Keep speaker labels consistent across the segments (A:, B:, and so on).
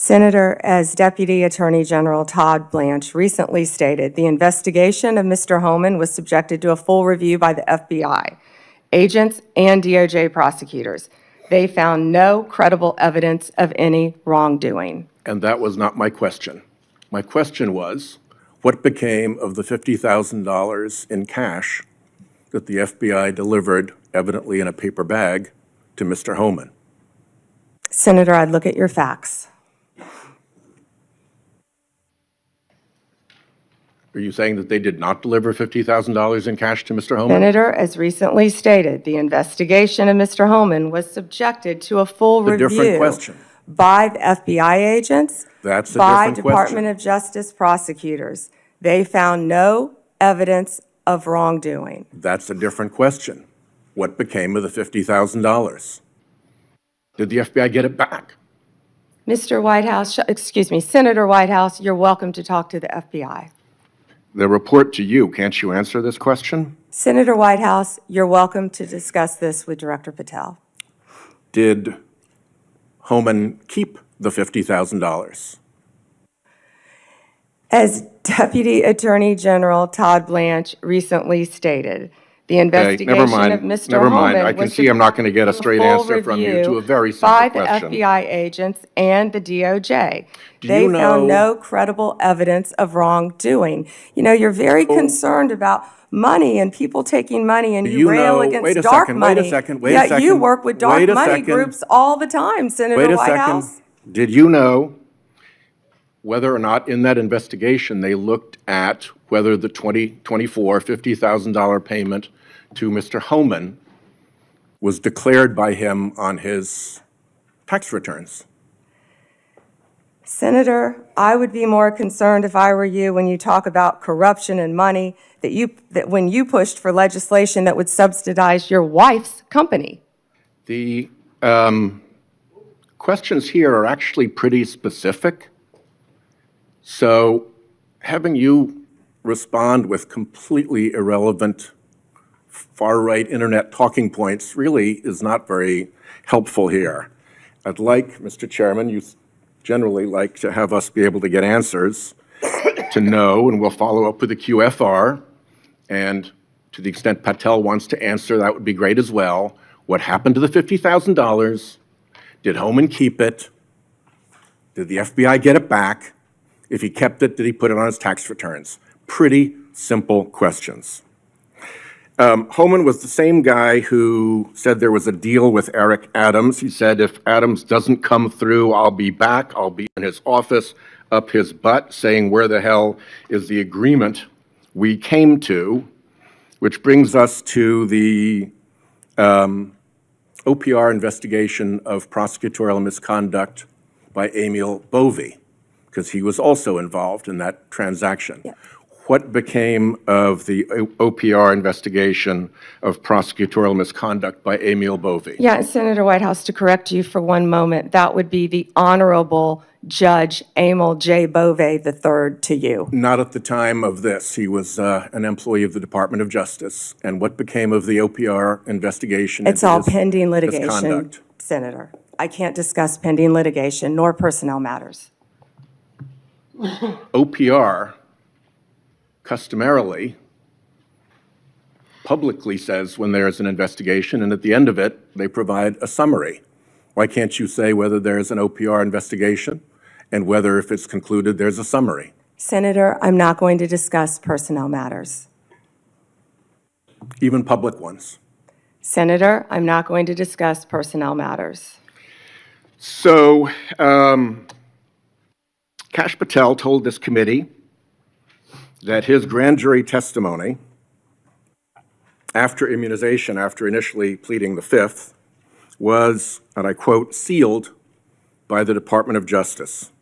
A: Senator, as Deputy Attorney General Todd Blanche recently stated, the investigation of Mr. Homan was subjected to a full review by the FBI, agents, and DOJ prosecutors. They found no credible evidence of any wrongdoing.
B: And that was not my question. My question was, what became of the $50,000 in cash that the FBI delivered, evidently in a paper bag, to Mr. Homan?
A: Senator, I'd look at your facts.
B: Are you saying that they did not deliver $50,000 in cash to Mr. Homan?
A: Senator, as recently stated, the investigation of Mr. Homan was subjected to a full review
B: different question.
A: by the FBI agents,
B: That's a
A: by
B: different
A: Department
B: question.
A: of Justice prosecutors. They found no evidence of wrongdoing.
B: That's a different question. What became of the $50,000? Did the FBI get it back?
A: Mr. Whitehouse, Senator Whitehouse, you're welcome to talk to the FBI.
B: The report to you, can't you answer this question?
A: Senator Whitehouse, you're welcome to discuss this with Director Patel.
B: Did Homan keep the $50,000?
A: As Deputy Attorney General Todd Blanche recently stated, the investigation of Mr.
B: Never mind.
A: Homan
B: I can
A: was
B: see I'm not going to get a straight
A: full
B: answer from you
A: review
B: to a very simple
A: by
B: question.
A: the FBI agents and the DOJ.
B: Do
A: They
B: you
A: found
B: know-
A: no credible evidence of wrongdoing. You know, you're very concerned about money and people taking money, and you rail against
B: wait a
A: dark
B: second,
A: money.
B: wait a second, wait a
A: Yet
B: second.
A: you work with dark
B: Wait a
A: money
B: second.
A: groups all the time, Senator
B: Wait a
A: Whitehouse.
B: second. Did you know whether or not in that investigation they looked at whether the $50,000 payment to Mr. Homan was declared by him on his tax returns?
A: Senator, I would be more concerned if I were you when you talk about corruption and money that when you pushed for legislation that would subsidize your wife's company.
B: The questions here are actually pretty specific. So having you respond with completely irrelevant far-right internet talking points really is not very helpful here. I'd like, Mr. Chairman, you generally like to have us be able to get answers, to know, and we'll follow up with the QFR, and to the extent Patel wants to answer, that would be great as well. What happened to the $50,000? Did Homan keep it? Did the FBI get it back? If he kept it, did he put it on his tax returns? Pretty simple questions. Homan was the same guy who said there was a deal with Eric Adams. He said, if Adams doesn't come through, I'll be back. I'll be in his office, up his butt, saying, where the hell is the agreement we came to? Which brings us to the OPR investigation of prosecutorial misconduct by Emil Bovee, because he was also involved in that transaction.
A: Yeah.
B: What became of the OPR investigation of prosecutorial misconduct by Emil Bovee?
A: Yeah, Senator Whitehouse, to correct you for one moment, that would be the Honorable Judge Emil J. Bovee III to you.
B: Not at the time of this. He was an employee of the Department of Justice. And what became of the OPR investigation?
A: It's all pending litigation,
B: misconduct?
A: Senator. I can't discuss pending litigation nor personnel matters.
B: OPR customarily publicly says when there's an investigation, and at the end of it, they provide a summary. Why can't you say whether there's an OPR investigation and whether, if it's concluded, there's a summary?
A: Senator, I'm not going to discuss personnel matters.
B: Even public ones.
A: Senator, I'm not going to discuss personnel matters.
B: So, Kash Patel told this committee that his grand jury testimony after immunization, after initially pleading the Fifth, was, and I quote, sealed by the Department of Justice.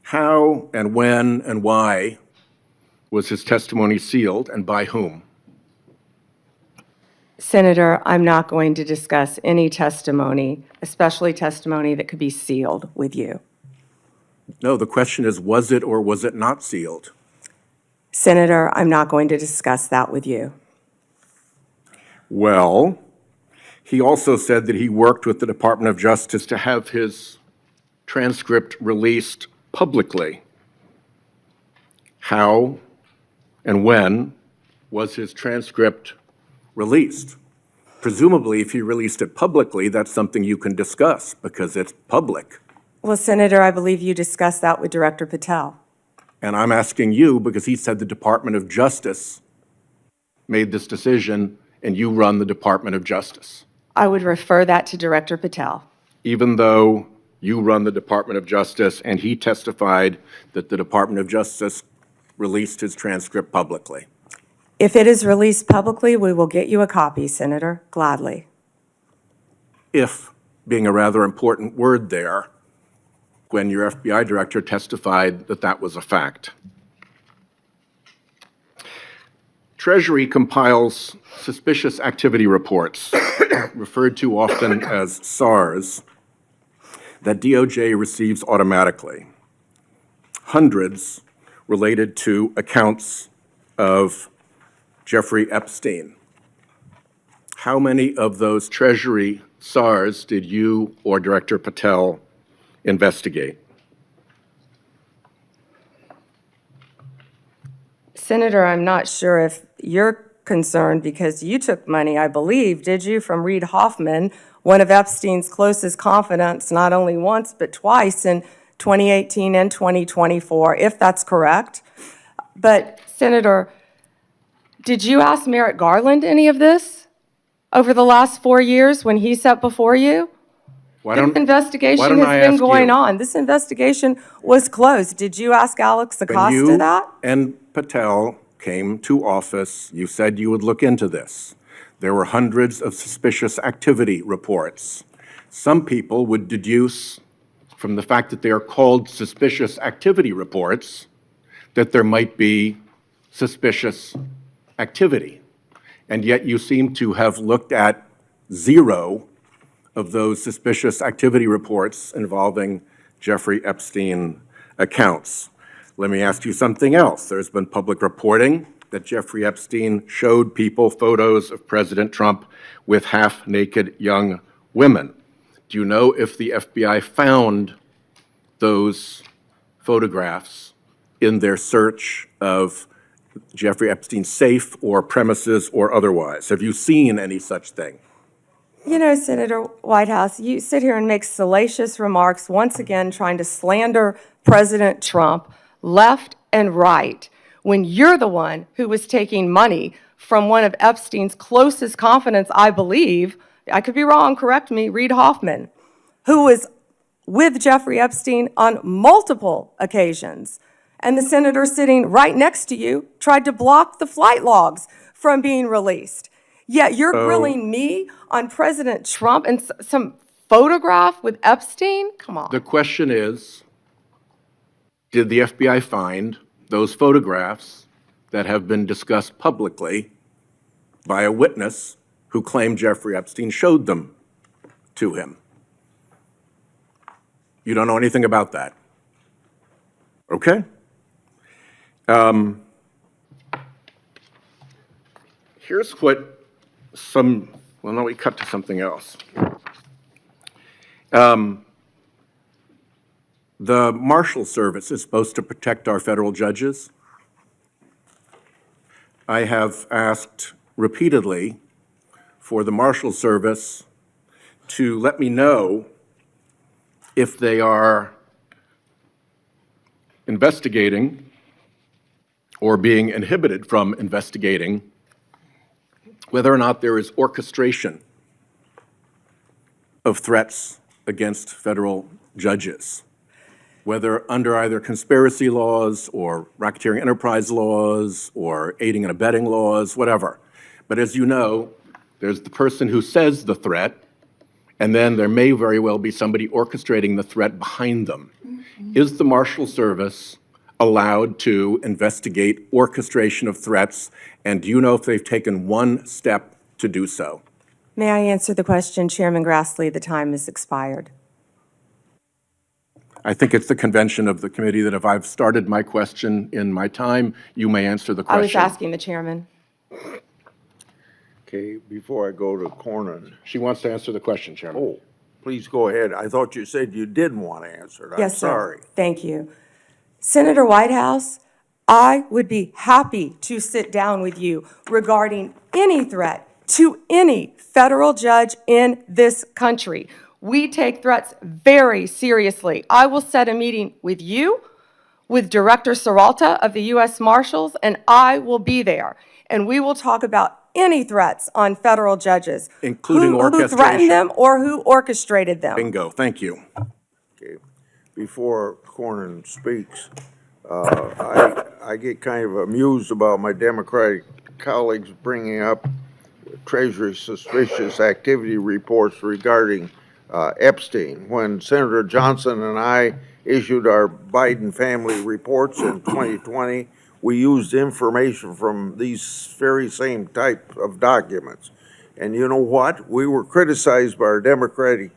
B: How and when and why was his testimony sealed, and by whom?
A: Senator, I'm not going to discuss any testimony, especially testimony that could be sealed with you.
B: No, the question is, was it or was it not sealed?
A: Senator, I'm not going to discuss that with you.
B: Well, he also said that he worked with the Department of Justice to have his transcript released publicly, how and when was his transcript released? Presumably, if he released it publicly, that's something you can discuss because it's public.
A: Well, Senator, I believe you discussed that with Director Patel.
B: And I'm asking you because he said the Department of Justice made this decision and you run the Department of Justice.
A: I would refer that to Director Patel.
B: Even though you run the Department of Justice and he testified that the Department of Justice released his transcript publicly.
A: If it is released publicly, we will get you a copy, Senator, gladly.
B: If being a rather important word there, when your FBI director testified that that was a fact. Treasury compiles suspicious activity reports, referred to often as SARs, that DOJ receives automatically. Hundreds related to accounts of Jeffrey Epstein. How many of those Treasury SARs did you or Director Patel investigate?
A: Senator, I'm not sure if you're concerned because you took money, I believe, did you, from Reid Hoffman, one of Epstein's closest confidants, not only once but twice in 2018 and 2024, if that's correct. But, Senator, did you ask Merrick Garland any of this over the last 4 years when he sat before you? This investigation has been going on. This investigation was closed. Did you ask Alex Acosta that?
B: And Patel came to office, you said you would look into this. There were hundreds of suspicious activity reports. Some people would deduce from the fact that they are called suspicious activity reports that there might be suspicious activity. And yet you seem to have looked at 0 of those suspicious activity reports involving Jeffrey Epstein accounts. Let me ask you something else. There's been public reporting that Jeffrey Epstein showed people photos of President Trump with half-naked young women. Do you know if the FBI found those photographs in their search of Jeffrey Epstein's safe or premises or otherwise? Have you seen any such thing?
A: You know, Senator Whitehouse, you sit here and make salacious remarks, once again trying to slander President Trump left and right, when you're the one who was taking money from one of Epstein's closest confidants, I believe, I could be wrong, correct me, Reid Hoffman, who was with Jeffrey Epstein on multiple occasions. And the senator sitting right next to you tried to block the flight logs from being released. Yet you're grilling me on President Trump and some photograph with Epstein? Come on.
B: The question is, did the FBI find those photographs that have been discussed publicly by a witness who claimed Jeffrey Epstein showed them to him? You don't know anything about that? Okay. Here's what well, no, we cut to something else. The Marshal Service is supposed to protect our federal judges. I have asked repeatedly for the Marshal Service to let me know if they are investigating or being inhibited from investigating whether or not there is orchestration of threats against federal judges, whether under either conspiracy laws or racketeering enterprise laws or aiding and abetting laws, whatever. But as you know, there's the person who says the threat, and then there may very well be somebody orchestrating the threat behind them. Is the Marshal Service allowed to investigate orchestration of threats, and do you know if they've taken one step to do so?
A: May I answer the question, Chairman Grassley? The time has expired.
B: I think it's the convention of the committee that if I've started my question in my time, you may answer the question.
A: I was asking the chairman.
C: Okay, before I go to Cornyn.
B: She wants to answer the question, Chairman.
C: Oh, Please go ahead. I thought you said you didn't want to answer it. I'm
A: Yes, sir.
C: sorry.
A: Thank you. Senator Whitehouse, I would be happy to sit down with you regarding any threat to any federal judge in this country. We take threats very seriously. I will set a meeting with you, with Director Serralta of the U.S. Marshals, and I will be there. And we will talk about any threats on federal judges.
B: Including
A: who
B: orchestration.
A: threatened them or who orchestrated them.
B: Bingo, thank you.
C: Okay. Before Cornyn speaks, I get kind of amused about my Democratic colleagues bringing up Treasury suspicious activity reports regarding Epstein. When Senator Johnson and I issued our Biden family reports in 2020, we used information from these very same type of documents. And you know what? We were criticized by our Democratic